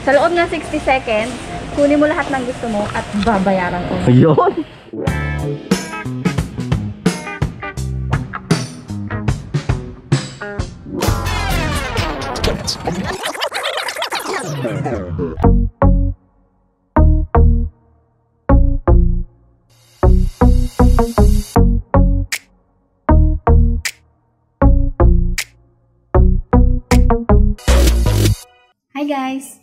Sa loob ng 60 seconds, kunin mo lahat ng gusto mo at babayaran ko. Ayun! Hi guys!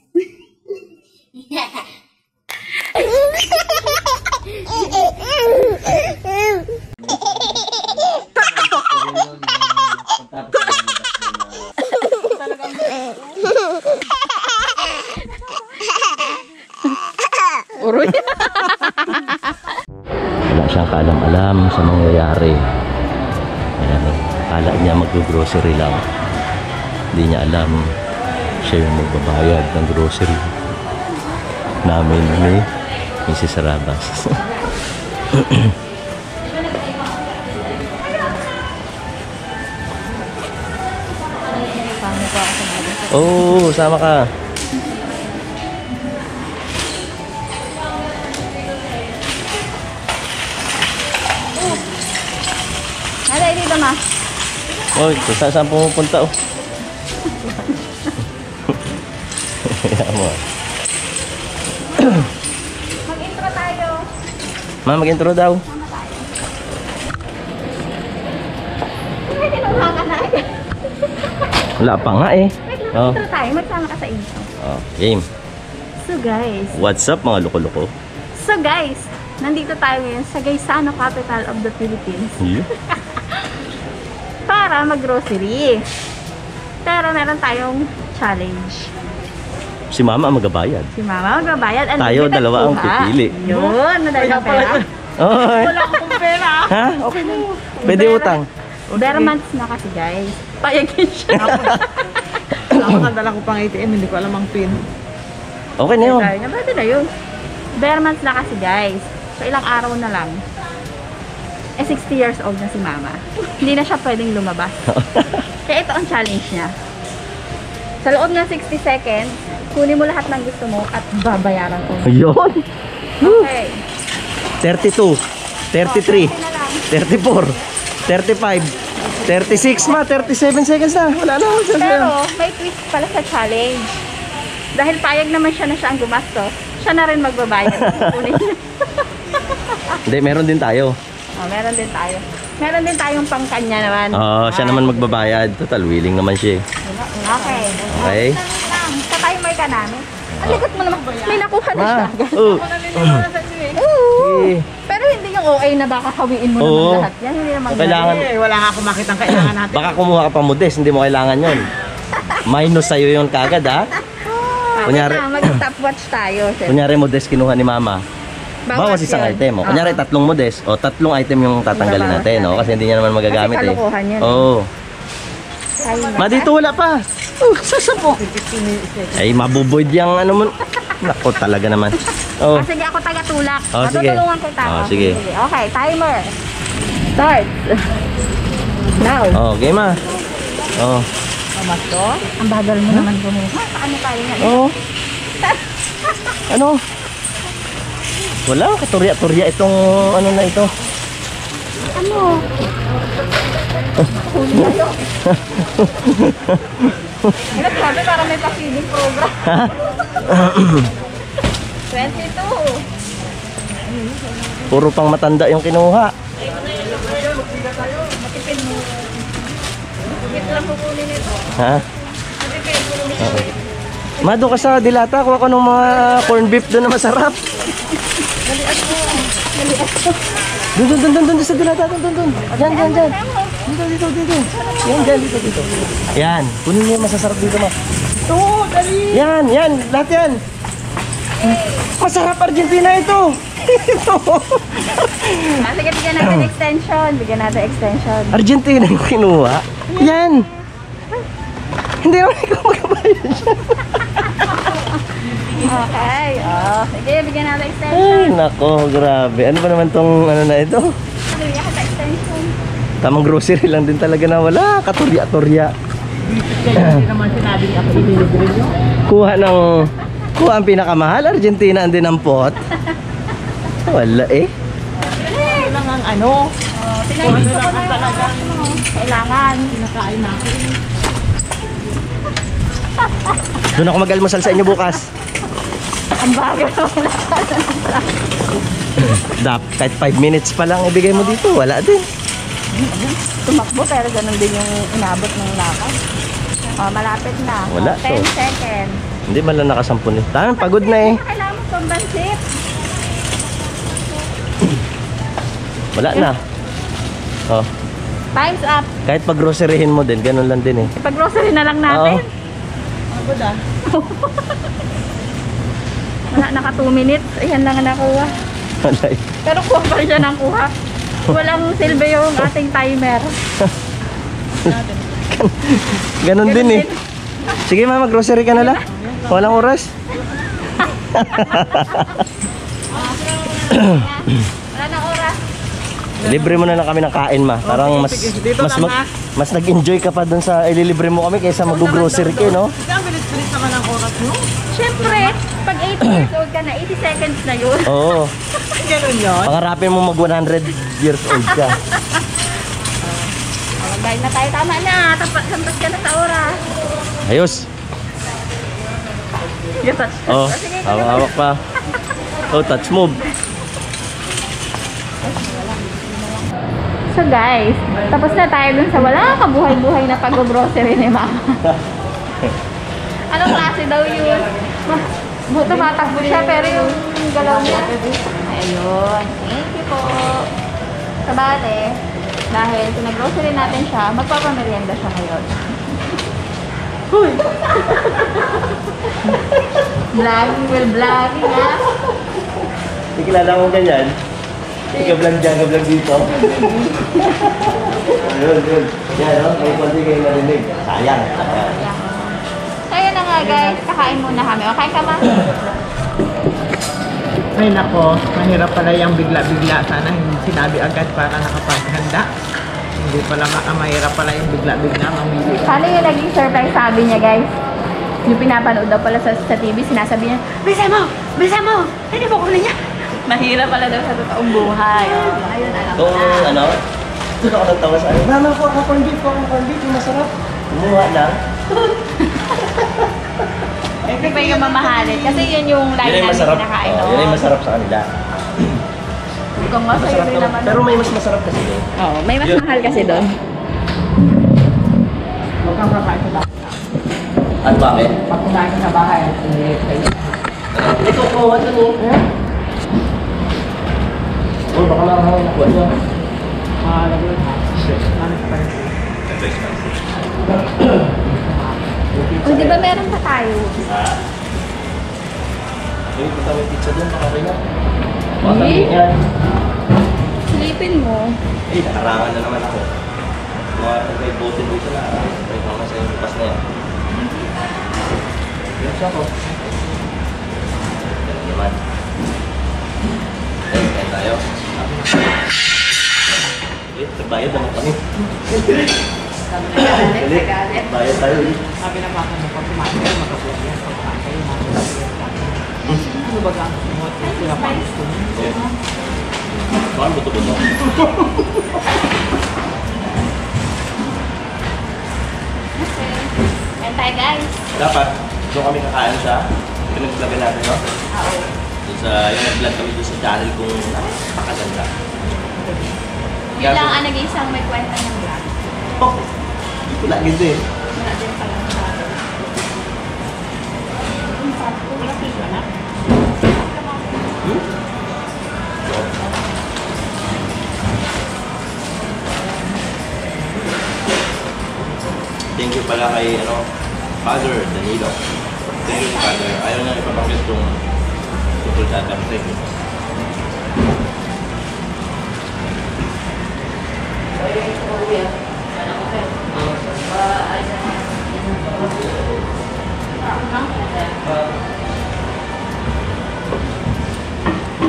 Uroy! Wala siyang kalam-alam sa mangyayari. Ayan, akala niya mag-grocery lang. Hindi niya alam siya yung magbabayad ng grocery namin ni Mrs. Rabas. Oh, sama ka. Halay dito ma. Oh, saan pumupunta oh? Mag-intro tayo. Ma, mag-intro daw. Kinuha ka na agad. Wala pa nga eh. Oh. Intro tayo, magsama ka sa intro. Oh, game. So guys, What's up mga loko-loko? Nandito tayo ngayon sa Gaisano, capital of the Philippines. Yeah. Para mag-grocery. Pero meron tayong challenge. Si Mama ang magabayad. Si Mama magbabayad. Tayo dalawa ang pipili. Yun, madali ang pera. Oh, Wala akong pera. ha? Okay na. Pwede utang. Bare months na kasi guys. Payagin siya. Ako nadala ko pang ATM, hindi ko alam ang PIN. Okay na yun. Sabi niya, pwede na yun. Bare months na kasi guys. So ilang araw na lang. 60 years old na si Mama. Hindi na siya pwedeng lumabas. Kaya ito ang challenge niya. Sa loob ng 60 seconds, kunin mo lahat ng gusto mo at babayaran ko. Ayun. Okay. 32, 33, 34, 35, 36 ma, 37 seconds na. Wala na. Pero may twist pala sa challenge. Dahil payag naman siya na siya ang gumastos, siya na rin magbabayad. Kunin niya. Hindi, meron din tayo. Oh, meron din tayo. Meron din tayong pangkanya naman. Siya naman magbabayad. Total, willing naman siya. Okay. Okay? Sa timer ka namin. Ang likot mo naman. May nakuha na siya. Okay. Pero hindi yung OA na baka hawiin mo naman lahat yan. Hindi naman Kailangan. Wala nga akong makita ang kailangan natin. Baka kumuha ka pa modest, hindi mo kailangan yon. Minus sa'yo yun kagad ha. Kunyari, mag-stopwatch tayo. kunyari modest kinuha ni Mama. Bawas isang item. Kunyari tatlong modest. Tatlong item yung tatanggalin natin. Kasi hindi niya naman magagamit kasi kalukuhan yun. Ma, dito wala pa. Sasapo. Ay, mabuboyd yung ano mo. Nako talaga naman. Sige, ako taga-tulak. Sige. Matutulungan ko tayo. Sige. Okay, timer. Start. Now. Okay ma. Pamasto? Ang bagal mo naman kumuha. Paano tayo nga? Ano? Wala, katurya-turya itong ano na ito. Ano? Grabe, para may pa-feeding program. 22. Puro pang matanda yung kinuha. Matipid mo. Matipid lang kukunin ito. Ha? Matipid, kukunin. Ma, doon ka sa Dilata, kuha ko ng mga corn beef doon na masarap. Dalian mo. Dalian mo. Doon sa Dilata, doon. Diyan. Dito. Dito. Yan, kunin mo yung masasarap dito ma. Ito, dali! Yan, lahat yan. Masarap Argentina ito. Ito. Sige, bigyan natin extension. Argentina yung kinuha. Yan. Hindi naman ikaw magkabayad siya. Okay. Sige, bigyan natin extension. Ay, nako, grabe. Ano ba naman tong ano na ito? Bigyan ka sa extension. Tamang grocery lang din talaga na wala. Katurya-turya. Hindi naman sinabi niya ako ililibre nyo. Kuha ng Kung ang pinakamahal, Argentina ang dinampot. Wala eh. Ano lang ang ano. Pinagusto ko na yung oras mo. Kailangan. Pinakain natin. Doon ako mag-almusal sa inyo bukas. Ang bagal wala. Kahit 5 minutes pa lang ibigay mo dito, wala din. Tumakbo pero ganun din yung inabot ng lakad. Malapit na. Wala 10 to. seconds. Hindi man lang nakasampun eh. Tahan, pagod na eh. Kailangan mo pambansit. Wala na. Oh, Time's up. kahit pag-groceryhin mo din, ganun lang din eh. Ipag-grocery na lang natin. Pagod ah. Wala, naka 2 minutes. Ayan lang ang nakuha. Wala eh. Pero kuha pa rin siya ng kuha. Walang silbi yung ating timer. Ganun din eh. Sige mama, grocery ka na lang. Walang oras. Wala na oras. Libre mo na lang kami ng kain ma. Parang mas sige. Dito mas lang, ha? mas nag-enjoy ka pa dun sa ililibre mo kami kaysa mag-grocery ka, no? Kasi ang bilis-bilis naman ang oras mo. Siyempre, pag 80 years old ka na, 80 seconds na yun. Oo. Ganun yun. Pangarapin mo mag 100 years old ka. Dahil na tayo, tama na. Sampas ka na sa oras. Ayos. Yung touch. Oh, Sige, hawak pa. Oh, touch move. So guys, tapos na tayo dun sa wala kabuhay-buhay na pag-grocery ni Mama. Anong klase daw yun? Buto matakbo siya pero yung galaw niya. Ayun. Thank you po. Sabate, dahil pinag-grocery natin siya, magpapamerienda siya ngayon. Huy! Vlogging ha? Hindi kilala mo ganyan. Gablang dyan, gablang dito. Yun. Yan, no? May konti kayo narinig. Sayang. So yun na nga guys, kakain muna kami. Okay ka ma? Ay nako, mahirap pala yung bigla-bigla. Sana hindi sinabi agad para nakapaghanda. Hindi pala mahirap pala yung bigla-bigla mamili. Paano yung naging surprise sabi niya guys? Yung pinapanood daw pala sa TV, sinasabi niya, Bisa mo! Bisa mo! Hindi mo kunin niya! Mahirap pala daw sa totoong buhay. Ayun, alam ko Kung na. ano, doon ako nagtawa sa akin. Mama ko, corn beef, yung masarap. Kumuha lang. Hindi pa yung mamahalin. Kasi yun yung lagi Yun ay namin masarap. kinakain. Oh, yun ay masarap sa kanila. Kung nga sa'yo Masarap rin naman. naman. Pero may mas masarap kasi doon. Oo, may mas Yun. mahal kasi doon. Huwag kang kakain sa bahay. At bakit? Pag kumain ka sa bahay, Ito ko, ano mo? Oh, baka lang ako nakuha niya. lagay ha. Manis pa rin. O, di ba meron pa tayo? Uy, punta may pizza doon, baka rin yan. Eh? Baka yan. Silipin mo. Eh, nakarangan na naman ako. Mga may bote dito na. May mga sa yung pas na yan. Yan siya ko. Yan naman. Eh, kain tayo. Eh, nagbayad naman kami. Bayad tayo eh. Sabi na baka mo pag kumain kayo, makabuhay yan. Pag kumain kayo, makabuhay yan. Ano ba ang sumot? Kaya pa ang sumot. Eh. Bakit buto-buto? Kain tayo guys. Dapat, doon kami kakain sa pinag-vlogan natin, no? Oo. Doon sa, yung nag-vlog kami doon sa channel kung pakaganda. Yun lang ang nag-iisang may kwenta ng vlog. Oh, hindi ko lagi din. Wala din pala sa atin. Ang sarap ko. Wala piso na. Thank you pala kay, Father Danilo. Thank you, Father. Ayaw na ipabanggit kung tungkol sa atin. Thank you.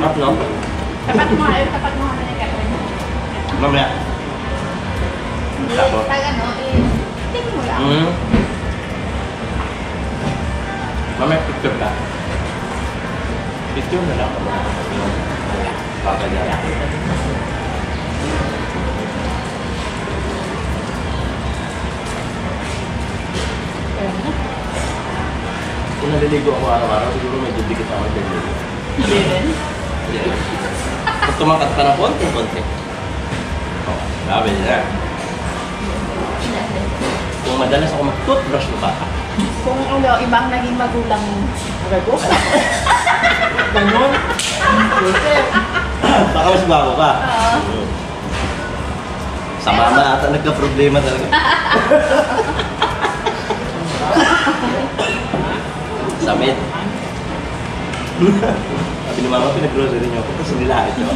Up, no? Tapat mo nga, tapat mo nga na nagkakaroon. Mamaya. Hindi, Tapos? pag ano, tingin mo lang. Mamaya picture ka. Picture na lang. Baka niya. Kung naliligo ako araw-araw, siguro medyo dikit ako naliligo. Hindi rin. Yeah. Pag tumakat ka ng konti-konti. Oh, grabe na. Kung madalas ako mag-toothbrush mo bata. Kung ulo, ibang naging magulang Gago. Ganun. Baka mas bago ka. Oo. Sa mama ata nagka-problema talaga. Samit. Sabi ni mama, pinag-grocery niyo ako kasi nilahit niyo.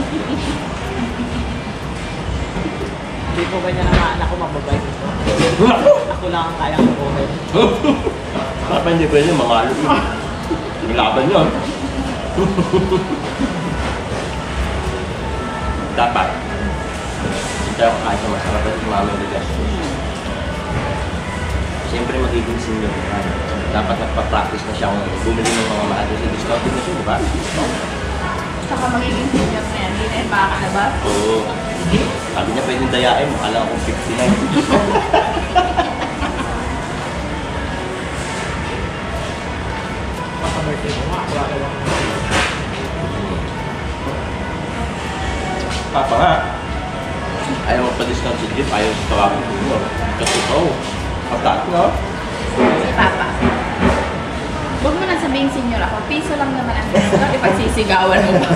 Hindi po ganyan ang anak ko mababay dito. Ako lang ang kayang mabuhay. Papa hindi pwede, mamalo yun. Nilaban yun. Dapat. Hindi ako kahit na masarap at si mama yung bigas. Siyempre magiging senior ka. Dapat nagpa-practice na siya kung bumili ng mga mahal sa discounted na siya, di ba? Saka magiging senior na yan, hindi na yan makakalabas. Oo. Sabi niya pwedeng dayain mo, kala akong 59. Paka-birthday mo nga. Wala lang. Papa nga. Ayaw magpa-discount si Jeff, ayaw sa tawagin mo. Kasi katat no? Si Papa. Huwag mo na sabihin senior ako, piso lang naman ang discount, ipagsisigawan mo ba?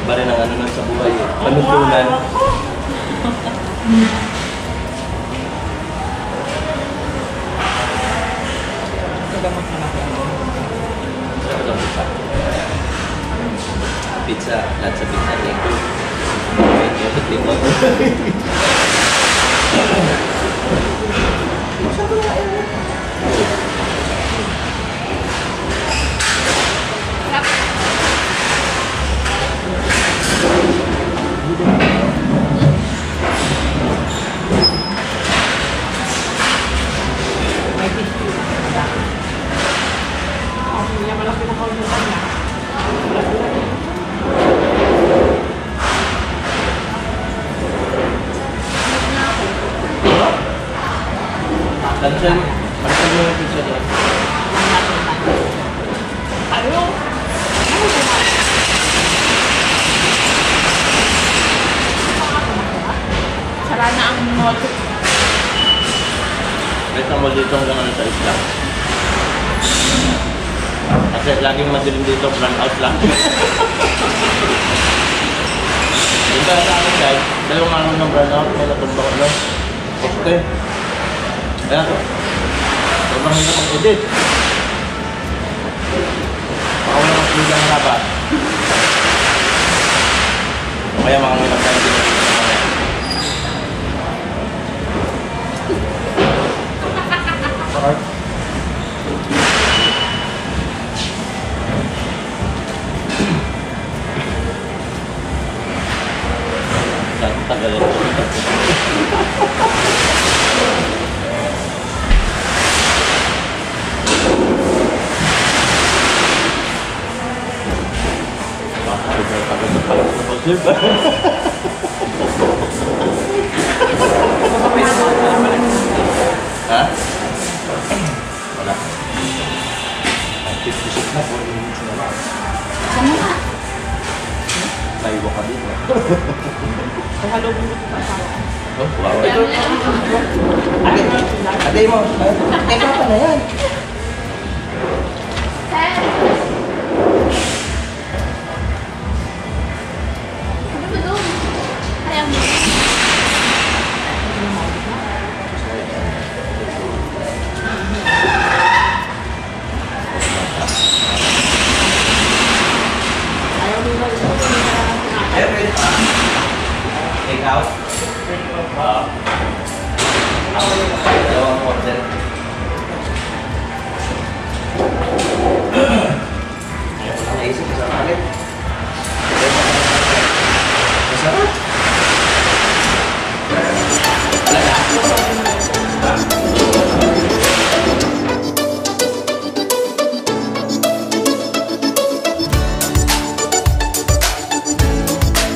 Iba rin ang ano nun sa buhay eh. Panutunan. Nagamot na ako. Sarap ang pizza. Pizza, lahat sa pizza. Thank you. Thank you. May tissue. Ako niya malaki na kaunyan niya. Tansan mo yung pizza doon. Ano? Sara na ang mall. Kahit ang mall dito hanggang ano sa isla. Kasi laging madilim dito, run out lang. Dito sa akin guys, dalawang araw ng run out, may natumba ko lang. Poste. Kaya, sobrang hirap mag-edit. Baka wala mas bilang haba. Kaya mga hirap tayo din. Tagal ito. Ha? Wala. 56 na, 4 minutes na lang. Ano nga? Naiwa ka dito. Pahalubong mo sa asawa. Oh, wow. Kaya mo na lang. Ate mo. Ate mo pa na yan.